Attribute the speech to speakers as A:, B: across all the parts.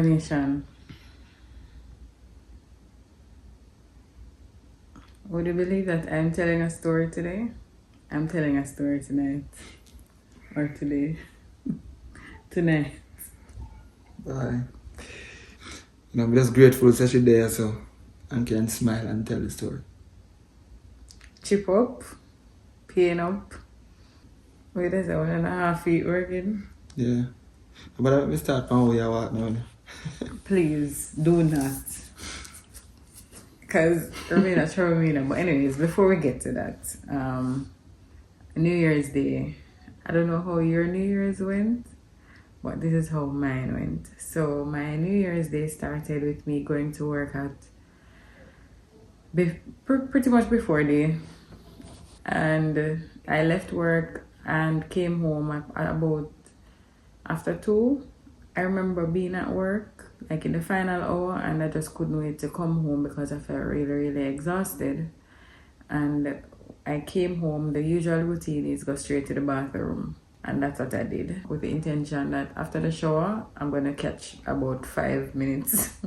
A: Nation. Would you believe that I'm telling a story today? I'm telling a story tonight. Or today. Tonight.
B: Bye. I'm just grateful that you're there so I can smile and tell the story.
A: Chip up. Pain up. Wait, there's 1.5 feet working.
B: Yeah. But we start from where you walk now.
A: Please do not. Because Romina. But anyways, before we get to that, New Year's Day. I don't know how your New Year's went, but this is how mine went. So my New Year's Day started with me going to work at pretty much before day. And I left work and came home at about after 2. I remember being at work, like in the final hour, and I just couldn't wait to come home because I felt really, really exhausted. And I came home, the usual routine is go straight to the bathroom. And that's what I did, with the intention that after the shower, I'm gonna catch about 5 minutes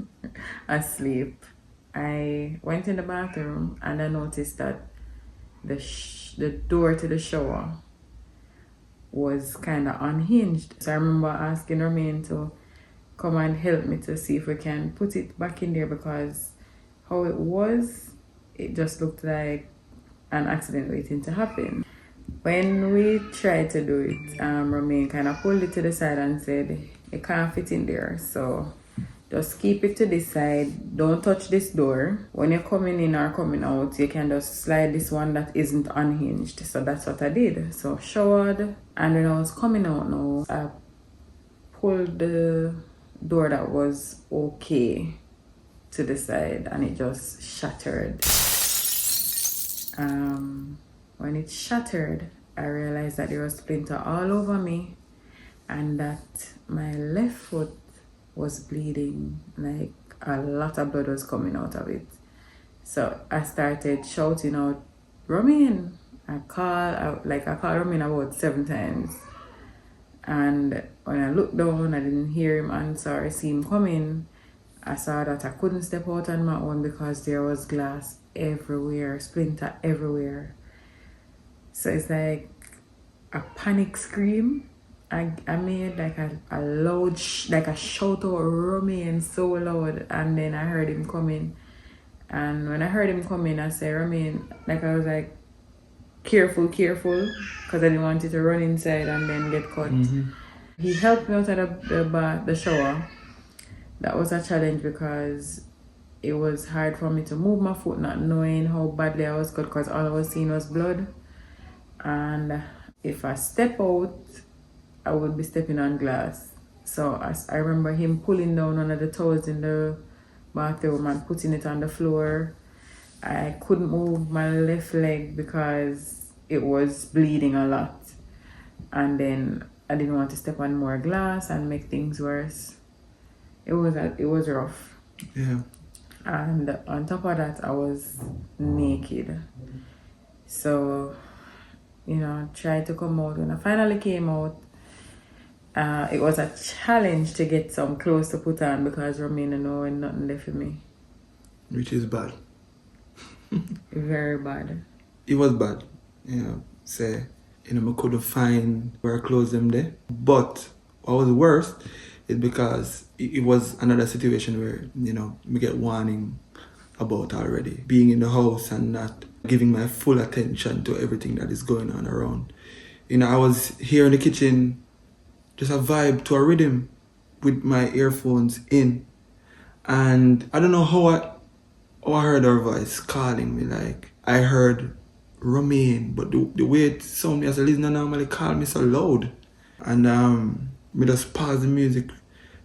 A: asleep. I went in the bathroom and I noticed that the door to the shower was kind of unhinged. So I remember asking Romain to come and help me to see if we can put it back in there, because how it was, it just looked like an accident waiting to happen. When we tried to do it, Romain kind of pulled it to the side and said, it can't fit in there, so just keep it to this side. Don't touch this door. When you're coming in or coming out, you can just slide this one that isn't unhinged. So that's what I did. So showered, and when I was coming out now, I pulled the door that was okay to the side and it just shattered. When it shattered, I realized that there was splinter all over me and that my left foot was bleeding, like a lot of blood was coming out of it. So I started shouting out, Romain. I called Romain about 7 times. And when I looked down, I didn't hear him answer or see him coming. I saw that I couldn't step out on my own because there was glass everywhere, splinter everywhere. So it's like a panic scream. I made like a loud, like a shout out Romain so loud, and then I heard him coming. And when I heard him coming, I said, Romain, like I was like, careful, because I didn't want you to run inside and then get caught. Mm-hmm. He helped me out of the shower. That was a challenge because it was hard for me to move my foot, not knowing how badly I was cut, because all I was seeing was blood. And if I step out, I would be stepping on glass. So I remember him pulling down one of the towels in the bathroom and putting it on the floor. I couldn't move my left leg because it was bleeding a lot. And then I didn't want to step on more glass and make things worse. It was rough.
B: Yeah.
A: And on top of that, I was naked. So, tried to come out. When I finally came out, it was a challenge to get some clothes to put on because Romain didn't know nothing left for me.
B: Which is bad.
A: Very bad.
B: It was bad. Say, I couldn't find where I clothes them there. But what was worse is because it was another situation where, me get warning about already. Being in the house and not giving my full attention to everything that is going on around. I was here in the kitchen, just a vibe to a rhythm with my earphones in. And I don't know how I heard her voice calling me. Like, I heard Romain, but the way it sounded as a listener normally call me so loud. And me just pause the music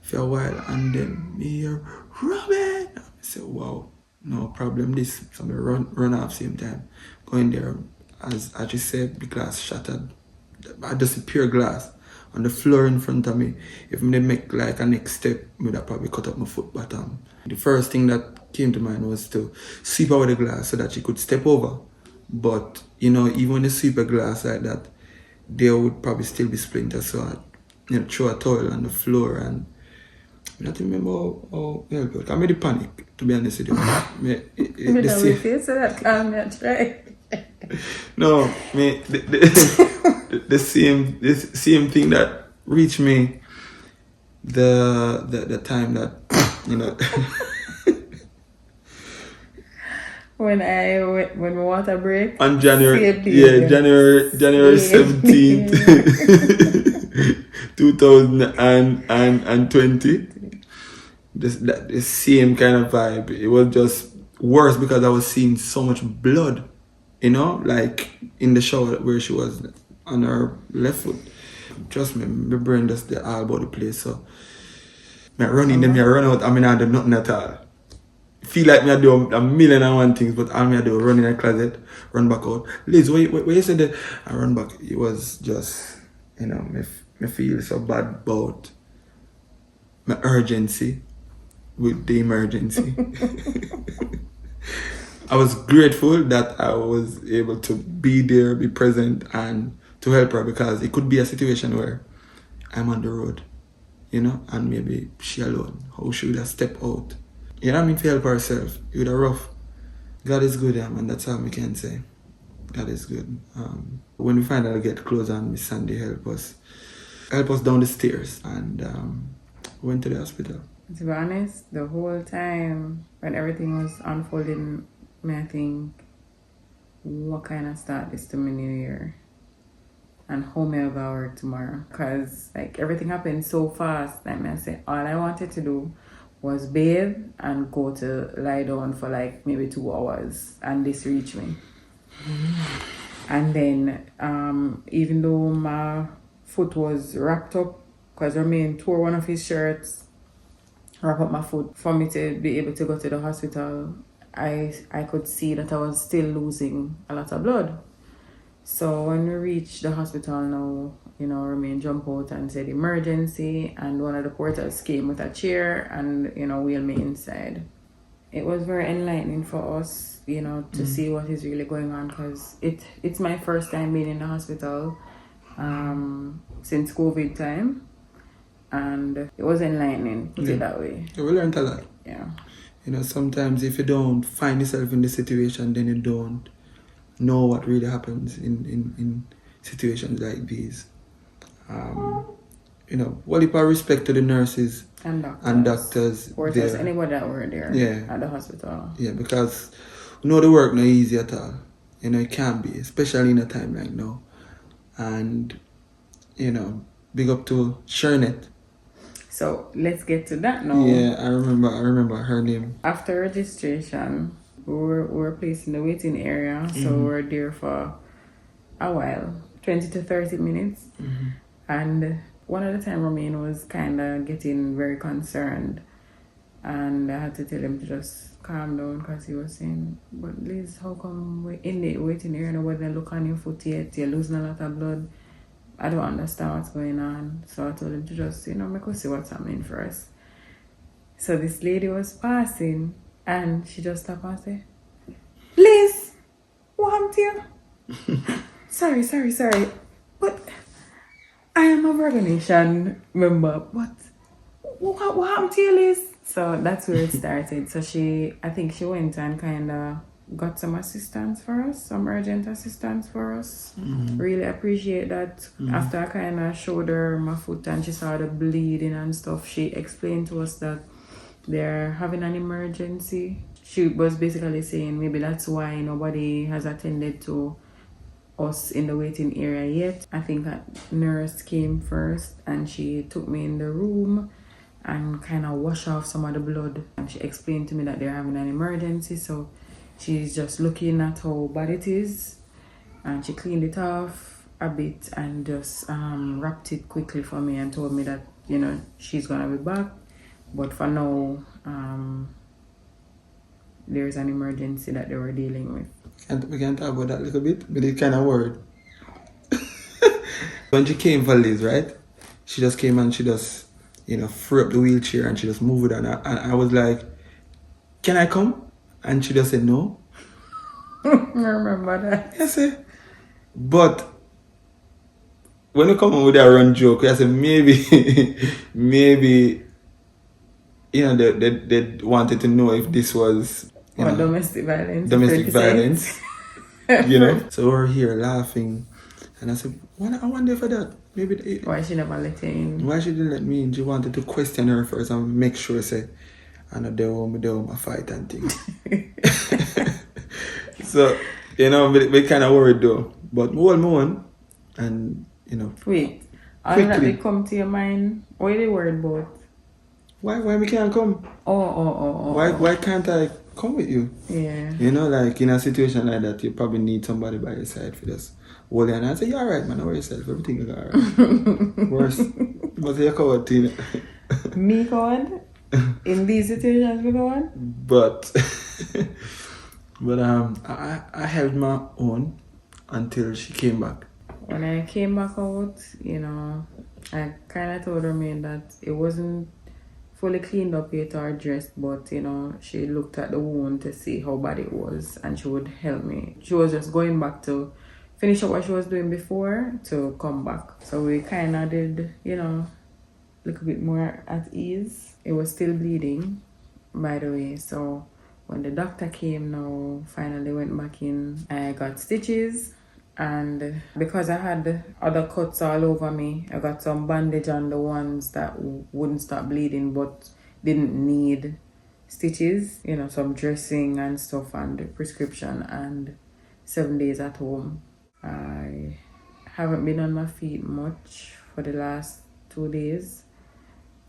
B: for a while and then me hear Romain. I say, wow, no problem this. So I run off same time. Go in there, as you said, the glass shattered. Just a pure glass on the floor in front of me. If I make like a next step, I would probably cut up my foot bottom. The first thing that came to mind was to sweep out the glass so that she could step over. But, even when you sweep a glass like that, there would probably still be splinters. So I throw a towel on the floor and I don't remember how help you. I made the panic, to be honest with you.
A: Me
B: The
A: know
B: same,
A: if you say that, calm me a try.
B: no, the same thing that reached me the time that, you know,
A: When my water break,
B: on January,
A: same
B: yeah,
A: behavior.
B: January
A: Same
B: 17th,
A: behavior.
B: 2020. The same kind of vibe. It was just worse because I was seeing so much blood, you know, like in the shower where she was on her left foot. Trust me, my brain just the all about the place. So me run in them, me run out, I mean I do nothing at all. Feel like me I do a million and one things, but all me I do run in the closet, run back out. Liz, where you said that? I run back. It was just, you know, me feel so bad about my urgency with the emergency. I was grateful that I was able to be there, be present, and to help her because it could be a situation where I'm on the road, you know, and maybe she alone. How she would have stepped out? You know what I mean? To help herself. It would have rough. God is good, and that's all we can say. God is good. When we finally get close and Miss Sandy help us down the stairs, and went to the hospital.
A: To be honest, the whole time when everything was unfolding, I think, what kind of start is to my new year? And how may I go work tomorrow? Because like everything happened so fast. Like I say, all I wanted to do was bathe and go to lie down for like maybe 2 hours, and this reached me. And then even though my foot was wrapped up, because Romain tore one of his shirts, wrap up my foot for me to be able to go to the hospital, I could see that I was still losing a lot of blood. So when we reached the hospital now, you know, Romain jumped out and said emergency, and one of the porters came with a chair and, you know, wheeled me inside. It was very enlightening for us, you know, to see what is really going on, because it's my first time being in the hospital since COVID time, and it was enlightening, put it that way.
B: Yeah, we learned a lot.
A: Yeah.
B: You know, sometimes if you don't find yourself in the situation, then you don't know what really happens in situations like these. You know, what if I respect to the nurses and doctors
A: Porters,
B: there.
A: anybody that were there at the hospital.
B: Yeah, because we know the work not easy at all. You know, it can't be, especially in a time like now. And, you know, big up to Shernet.
A: So let's get to that now.
B: Yeah, I remember her name.
A: After registration, we were placed in the waiting area, so we were there for a while, 20 to 30 minutes. And one of the time Romain was kind of getting very concerned, and I had to tell him to just calm down, because he was saying, but Liz, how come we're in the waiting area, nobody look on your foot yet, you're losing a lot of blood, I don't understand what's going on. So I told him to just, you know, make us see what's happening first. So this lady was passing, and she just stopped and said, Liz, what happened to you? sorry, but I am a Virgo Nation member, but what happened to you, Liz? So that's where it started. So I think she went and kind of got some assistance for us, some urgent assistance for us. Really appreciate that. After I kind of showed her my foot and she saw the bleeding and stuff, she explained to us that they're having an emergency. She was basically saying maybe that's why nobody has attended to us in the waiting area yet. I think a nurse came first and she took me in the room and kind of washed off some of the blood, and she explained to me that they're having an emergency, so she's just looking at how bad it is, and she cleaned it off a bit and just wrapped it quickly for me and told me that, you know, she's gonna be back, but for now there's an emergency that they were dealing with.
B: We can talk about that a little bit, but it's kind of worried. When she came for Liz, right? She just came and she just, you know, threw up the wheelchair and she just moved it, and I was like, can I come? And she just said no.
A: I remember that.
B: Yes, but when you come on with that run joke, I said maybe they wanted to know if this was,
A: Or domestic violence.
B: domestic violence, you know.
A: Friend.
B: So we're here laughing, and I said, I wonder for that. Maybe
A: Why she never let you in?
B: why she didn't let me in? She wanted to question her first and make sure, say, I know they want my fight and things. So, we kind of worried though. But we hold on, and,
A: Wait, all that they come to your mind, what are they worried about?
B: why we can't come?
A: Oh.
B: Why can't I come with you?
A: Yeah.
B: Like in a situation like that, you probably need somebody by your side for this. Hold your hand and say, you're alright, man, don't worry yourself, everything is alright. Worse, but you're coward, Tina.
A: Me coward? In these situations, we coward?
B: But I held my own until she came back.
A: When I came back out, I kind of told her man that it wasn't fully cleaned up yet or dressed, but she looked at the wound to see how bad it was and she would help me. She was just going back to finish up what she was doing before to come back. So we kind of did, a little bit more at ease. It was still bleeding, by the way. So when the doctor came now, finally went back in, I got stitches. And because I had other cuts all over me, I got some bandage on the ones that wouldn't stop bleeding but didn't need stitches. Some dressing and stuff and the prescription and 7 days at home. I haven't been on my feet much for the last 2 days.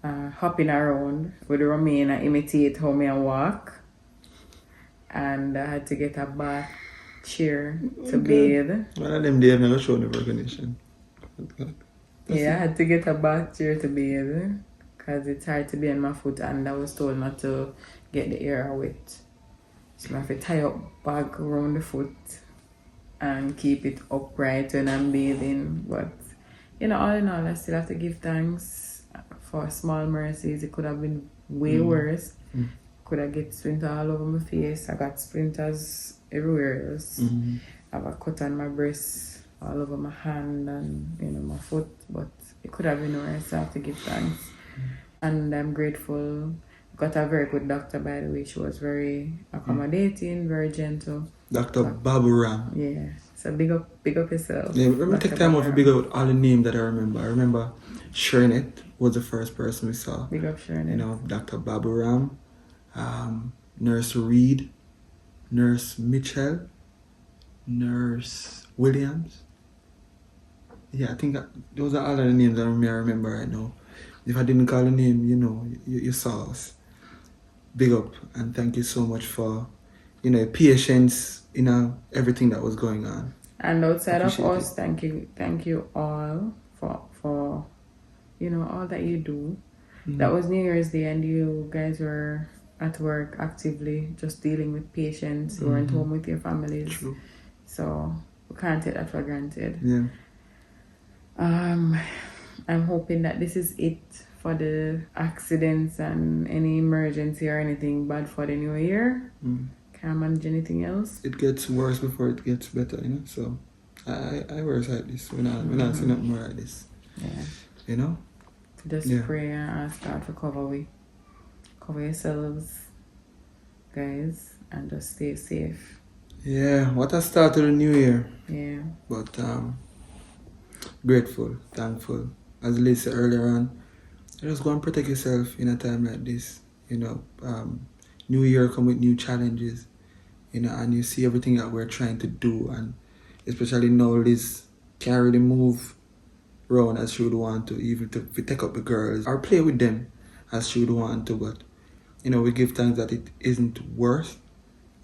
A: Hopping around with Romain, I imitate how I walk. And I had to get a bath chair to bathe.
B: One of them days never showed the recognition.
A: Yeah, I had to get a bath chair to bathe because it's hard to be on my foot and I was told not to get the air wet. So I have to tie up bag around the foot and keep it upright when I'm bathing. But all in all, I still have to give thanks for small mercies. It could have been way worse. Could have get splinters all over my face. I got splinters everywhere else. I have a cut on my breast, all over my hand and my foot, but it could have been worse. So I have to give thanks. And I'm grateful. Got a very good doctor, by the way. She was very accommodating, very gentle.
B: Dr. Baburam.
A: Yeah. So big up yourself.
B: Yeah, let me take time off to big up all the names that I remember. I remember Shernet was the first person we saw.
A: Big up Shernet.
B: Dr. Baburam. Nurse Reed, Nurse Mitchell, Nurse Williams. Yeah, I think those are all the names that I remember right now. If I didn't call the name, you saw us. Big up and thank you so much for, patience in everything that was going on.
A: And outside of us, thank you all for all that you do. That was New Year's Day and you guys were at work actively just dealing with patients. You weren't home with your families.
B: True.
A: So we can't take that for granted.
B: Yeah.
A: I'm hoping that this is it for the accidents and any emergency or anything bad for the new year. Can't manage anything else.
B: It gets worse before it gets better, so I worse like this. We're not seeing nothing more like this.
A: Yeah. Just pray and ask God to cover yourselves, guys, and just stay safe.
B: Yeah, what a start to the new year.
A: Yeah.
B: But grateful, thankful. As Liz said earlier on, just go and protect yourself in a time like this. New year come with new challenges, and you see everything that we're trying to do, and especially now Liz can't really move around as she would want to, even to take up the girls or play with them as she would want to, but we give thanks that it isn't worse,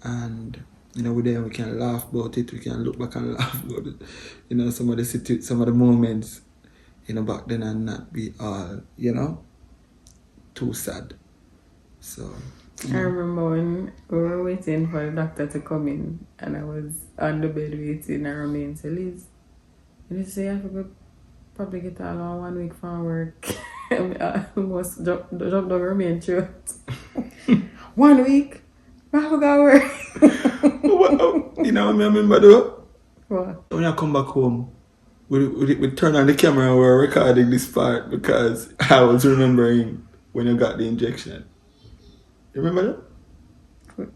B: and with them we can laugh about it, we can look back and laugh about it, some of the moments back then and not be all too sad. So
A: I remember when we were waiting for the doctor to come in and I was on the bed waiting and Romain said, Liz, you say I have to probably get all on 1 week from work. I almost dropped over Romain throat. 1 week? I have to go work.
B: I remember though?
A: What?
B: When I come back home, we turn on the camera and we're recording this part because I was remembering when you got the injection. You remember that?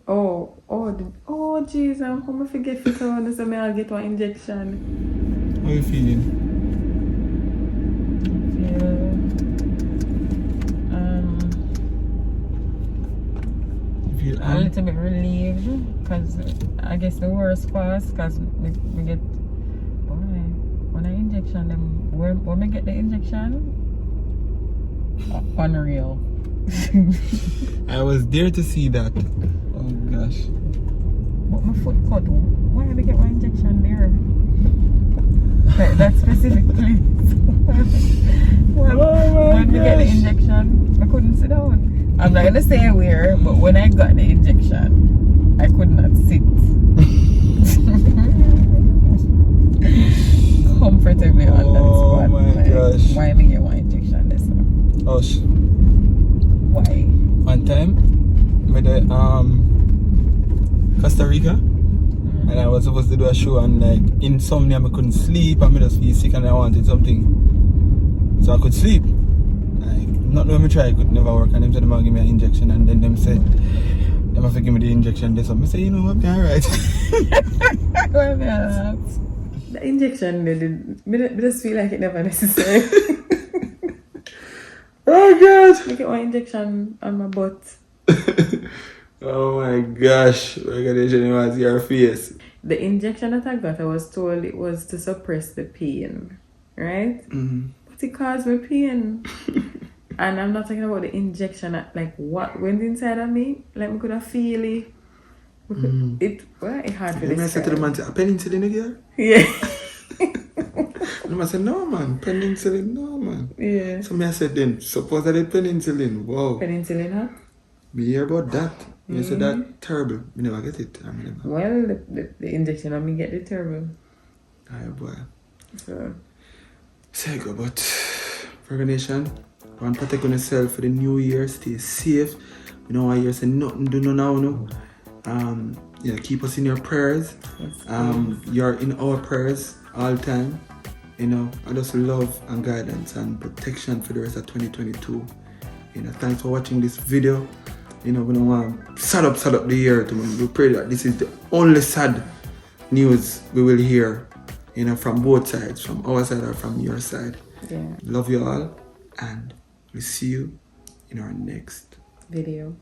A: Jeez, I'm gonna forget it all. So I'll get one injection.
B: How you feeling?
A: I feel a little bit relieved because I guess the worst passed because we get when I injection them when we get the injection unreal.
B: I was there to see that. Oh gosh.
A: But my foot cut. Why did I get my injection there? Like that specific place. when we get the injection, I couldn't sit down. I'm not gonna say where, but when I got the injection, I could not sit comfortably on that spot.
B: Oh my gosh.
A: Why me get one injection this one?
B: Oh
A: Why?
B: One time, with the Costa Rica, and I was supposed to do a show, and like insomnia, I couldn't sleep, and I just feel sick, and I wanted something, so I could sleep. Like not when I try, it could never work, and them said them give me an injection, and then them said them have to give me the injection. This one, I say, you know what, I'm alright.
A: The injection, I just feel like it never necessary.
B: Oh god!
A: I get one injection on my butt.
B: Oh my gosh, we're gonna was your face.
A: The injection that I got, I was told it was to suppress the pain, right?
B: Mm-hmm.
A: But it caused me pain. And I'm not talking about the injection, like what went inside of me. Like, I could have feel it. It hard to describe.
B: I said to the man, a penicillin again?
A: Yeah.
B: And I said, no man, penicillin, no man.
A: Yeah.
B: So I said then, suppose I did penicillin, wow.
A: Penicillin, huh?
B: Me hear about that. You said that terrible. Me never get it. I never.
A: Well, the injection of me get the terrible.
B: Aye boy.
A: So
B: Say go, but Virgo Nation, go and protect on yourself for the new year, stay safe. You know why you say nothing do no now, no. Yeah, keep us in your prayers.
A: yes,
B: You're in our prayers all the time. You know, I just love and guidance and protection for the rest of 2022. You know, thanks for watching this video. You know, we don't want to sad up the year. We pray that this is the only sad news we will hear, you know, from both sides, from our side or from your side.
A: yeah.
B: Love you all, and we'll see you in our next
A: Video.